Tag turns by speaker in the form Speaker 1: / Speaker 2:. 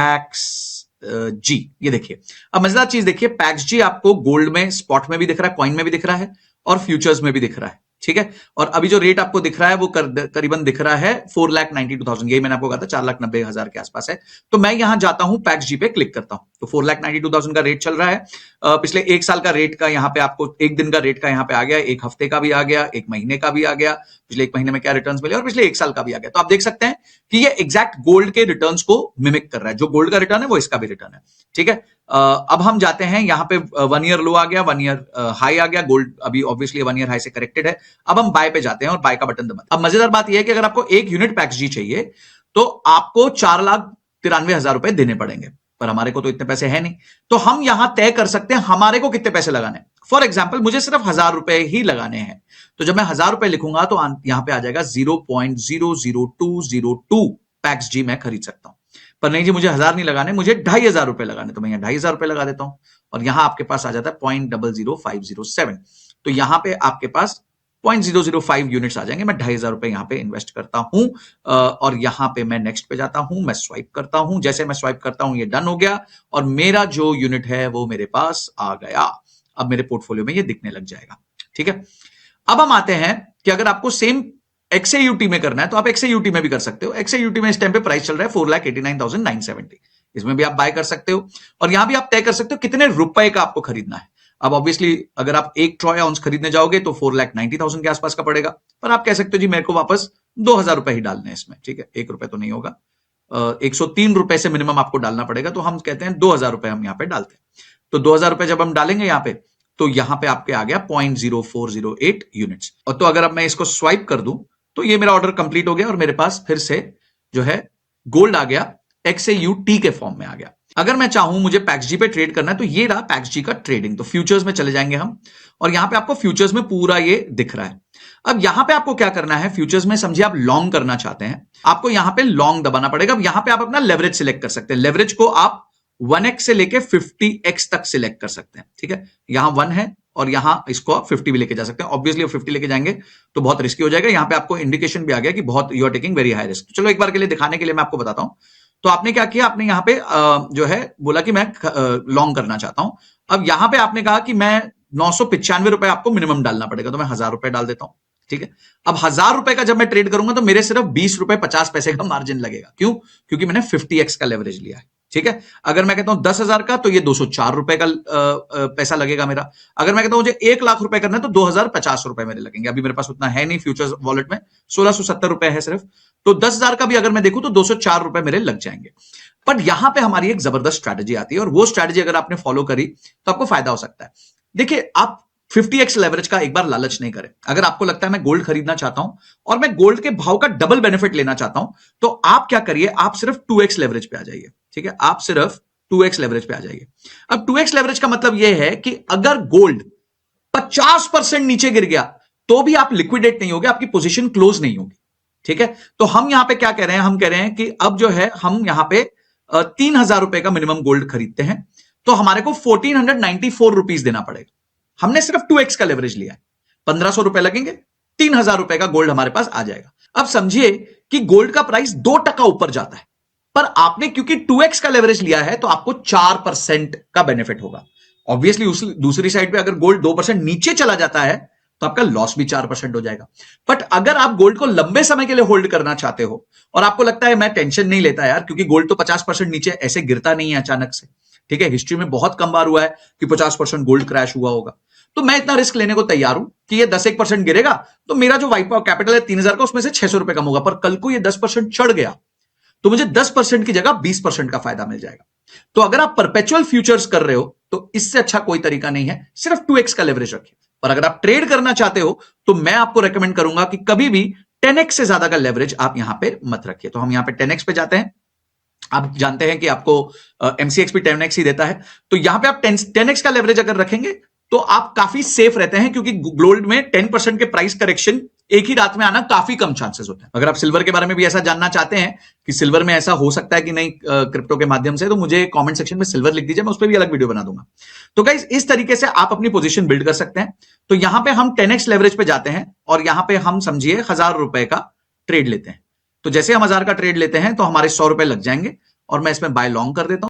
Speaker 1: PACS जी, ये देखिए। अब मजेदार चीज देखिए, पैक्स जी आपको गोल्ड में, स्पॉट में भी दिख रहा है, कॉइन में भी दिख रहा है और फ्यूचर्स में भी दिख रहा है, ठीक है। और अभी जो रेट आपको दिख रहा है वो करीबन दिख रहा है 4,92,000, यही मैंने आपको कहा था 4,90,000 के आसपास है। तो मैं यहां जाता हूं, पैक्स जी पे क्लिक करता हूं, तो 4,92,000 का रेट चल रहा है। पिछले एक साल का रेट का यहाँ पे आपको, एक दिन का रेट का यहाँ पे आ गया, एक हफ्ते का भी आ गया, एक महीने का भी आ गया, पिछले एक महीने में क्या रिटर्न्स मिले और पिछले एक साल का भी आ गया। तो आप देख सकते हैं कि ये एग्जैक्ट गोल्ड के रिटर्न्स को मिमिक कर रहा है, जो गोल्ड का रिटर्न है वो इसका भी रिटर्न है, ठीक है। अब हम जाते हैं यहाँ पे, 1 ईयर लो आ गया, 1 ईयर हाई आ गया, गोल्ड अभी ऑब्वियसली 1 ईयर हाई से करेक्टेड है। अब हम बाय पे जाते हैं और बाय का बटन दबाते हैं। अब मजेदार बात यह है कि अगर आपको 1 यूनिट पैक्स जी चाहिए तो आपको 4,93,000 रुपए देने पड़ेंगे, पर हमारे को तो इतने पैसे है नहीं। तो हम यहां तय कर सकते हैं हमारे को कितने पैसे लगाने हैं। फॉर एग्जाम्पल मुझे सिर्फ 1,000 रुपए ही लगाने हैं, तो जब मैं 1,000 रुपए लिखूंगा तो यहां पे आ जाएगा 0.00202 पैक्स जी मैं खरीद सकता हूं। पर नहीं जी, मुझे 1,000 नहीं लगाने, मुझे 2,500 रुपए लगाने, तो मैं यहां 2,500 रुपए लगा देता हूं और यहां आपके पास आ जाता है 0.00507। तो यहां पे आपके पास 0.005 यूनिट्स आ जाएंगे। मैं 2,500 रुपए यहां पे इन्वेस्ट करता हूं और यहां पे मैं नेक्स्ट पे जाता हूं, मैं स्वाइप करता हूं। जैसे मैं स्वाइप करता हूं ये डन हो गया और मेरा जो यूनिट है वो मेरे पास आ गया। अब मेरे पोर्टफोलियो में ये दिखने लग जाएगा, ठीक है। अब हम आते हैं कि अगर आपको सेम XAUT में करना है तो आप XAUT में भी कर सकते हो। XAUT में इस टाइम पे प्राइस चल रहा है 4,89,970, इसमें भी आप बाय कर सकते हो और यहां भी आप तय कर सकते हो कितने रुपए का आपको खरीदना है। अब ऑब्वियसली अगर आप 1 ट्रॉय आउंस खरीदने जाओगे तो 4,90,000 के आसपास का पड़ेगा, पर आप कह सकते हो जी मेरे को वापस 2,000 रुपए ही डालने हैं इसमें, ठीक है। 1 रुपए तो नहीं होगा, 103 रुपए से मिनिमम आपको डालना पड़ेगा, तो हम कहते हैं 2,000 रुपए हम यहां पे डालते हैं। तो 2,000 रुपए जब हम डालेंगे यहां पे, तो यहां पे आपके आ गया 0.0408 यूनिट्स। और तो अगर अब मैं इसको स्वाइप कर दूं तो ये मेरा ऑर्डर कंप्लीट हो गया और मेरे पास फिर से जो है गोल्ड आ गया, XAUT के फॉर्म में आ गया। अगर मैं चाहूं मुझे पैक्स जी पे ट्रेड करना है तो ये रहा पैक्स जी का ट्रेडिंग। तो फ्यूचर्स में चले जाएंगे हम और यहां पे आपको फ्यूचर्स में पूरा ये दिख रहा है। अब यहां पे आपको क्या करना है, फ्यूचर्स में समझिए आप लॉन्ग करना चाहते हैं, आपको यहां पे लॉन्ग दबाना पड़ेगा। अब यहां पे आप अपना लेवरेज सिलेक्ट कर सकते हैं, लेवरेज को आप 1x से लेके 50x तक सिलेक्ट कर सकते हैं, ठीक है। यहां 1 है और यहां इसको आप 50 भी लेके जा सकते हैं। ऑब्वियसली 50 लेके जाएंगे तो बहुत रिस्की हो जाएगा। यहां पे आपको इंडिकेशन भी आ गया कि बहुत you are taking very high risk. चलो एक बार के लिए दिखाने के लिए मैं आपको बताता हूं। तो आपने क्या किया, आपने यहां पे जो है बोला कि मैं लॉन्ग करना चाहता हूं। अब यहां पे आपने कहा कि मैं 995 रुपए आपको मिनिमम डालना पड़ेगा, तो मैं 1,000 रुपए डाल देता हूं, ठीक है। अब 1,000 रुपए का जब मैं ट्रेड करूंगा तो मेरे सिर्फ 20 रुपए 50 पैसे का मार्जिन लगेगा। क्यों? क्योंकि मैंने 50x का लेवरेज लिया है, ठीक है। अगर मैं कहता हूं 10,000 का तो ये 204 रुपए का पैसा लगेगा मेरा। अगर मैं कहता हूं मुझे 1 लाख रुपए करना है तो 2,050 रुपए मेरे लगेंगे। अभी मेरे पास उतना है नहीं, फ्यूचर्स वॉलेट में 1,670 रुपए है सिर्फ। तो 10,000 का भी अगर मैं देखूं तो 204 रुपए मेरे लग जाएंगे। पर यहां पे हमारी एक जबरदस्त स्ट्रैटेजी आती है और वो स्ट्रैटेजी अगर आपने फॉलो करी तो आपको फायदा हो सकता है। देखिए, आप 50x लेवरेज का एक बार लालच नहीं करें। अगर आपको लगता है मैं गोल्ड खरीदना चाहता हूं और मैं गोल्ड के भाव का डबल बेनिफिट लेना चाहता हूं, तो आप क्या करिए, आप सिर्फ 2x लेवरेज पे आ जाइए, ठीक है। आप सिर्फ 2x लेवरेज पे आ जाइए। अब 2x लेवरेज का मतलब यह है कि अगर गोल्ड 50% नीचे गिर गया तो भी आप लिक्विडेट नहीं होगे, आपकी पोजीशन क्लोज नहीं होगी, ठीक है। तो हम यहां पे क्या कह रहे हैं, हम कह रहे हैं कि अब जो है हम यहां पे 3,000 रुपए का मिनिमम गोल्ड खरीदते हैं तो हमारे को 1,494 रुपीज देना पड़ेगा। हमने सिर्फ 2x का लेवरेज लिया है, 1,500 रुपए लगेंगे, 3,000 रुपए का गोल्ड हमारे पास आ जाएगा। अब समझिए कि गोल्ड का प्राइस 2% ऊपर जाता है, पर आपने क्योंकि 2x का लेवरेज लिया है तो आपको 4% का बेनिफिट होगा। ऑब्वियसली दूसरी साइड पे अगर गोल्ड 2% नीचे चला जाता है तो आपका लॉस भी 4% हो जाएगा। बट अगर आप गोल्ड को लंबे समय के लिए होल्ड करना चाहते हो और आपको लगता है मैं टेंशन नहीं लेता यार, क्योंकि गोल्ड तो 50% नीचे ऐसे गिरता नहीं है अचानक से, ठीक है। हिस्ट्री में बहुत कम बार हुआ है कि 50% गोल्ड क्रैश हुआ होगा। तो मैं इतना रिस्क लेने को तैयार हूं कि ये 10-1% गिरेगा तो मेरा जो वाइप कैपिटल है 3,000 का, उसमें से 600 रुपए कम होगा। पर कल को ये 10% चढ़ गया तो मुझे 10% की जगह 20% का फायदा मिल जाएगा। तो अगर आप परपेचुअल फ्यूचर्स कर रहे हो तो इससे अच्छा कोई तरीका नहीं है, सिर्फ 2x का लेवरेज रखिए। पर अगर आप ट्रेड करना चाहते हो तो मैं आपको रेकमेंड करूंगा कि कभी भी 10x से ज्यादा का लेवरेज आप यहां पे मत रखिए। तो हम यहां पे 10x पे जाते हैं। आप जानते हैं कि आपको MCX भी 10x ही देता है, तो यहां पे आप 10x का लेवरेज अगर रखेंगे तो आप काफी सेफ रहते हैं, क्योंकि गोल्ड में 10% के प्राइस करेक्शन एक ही रात में आना काफी कम चांसेस होते हैं। अगर आप सिल्वर के बारे में भी ऐसा जानना चाहते हैं कि सिल्वर में ऐसा हो सकता है कि नहीं क्रिप्टो के माध्यम से, तो मुझे कमेंट सेक्शन में सिल्वर लिख दीजिए, मैं उस पर भी अलग वीडियो बना दूंगा। तो गाइस, इस तरीके से आप अपनी पोजीशन बिल्ड कर सकते हैं। तो यहां पे हम 10x लेवरेज पे जाते हैं और यहां पे हम समझिए 1,000 रुपए का ट्रेड लेते हैं। तो जैसे हम 1,000 का ट्रेड लेते हैं तो हमारे 100 रुपए लग जाएंगे और मैं इसमें बाय लॉन्ग कर देता हूं।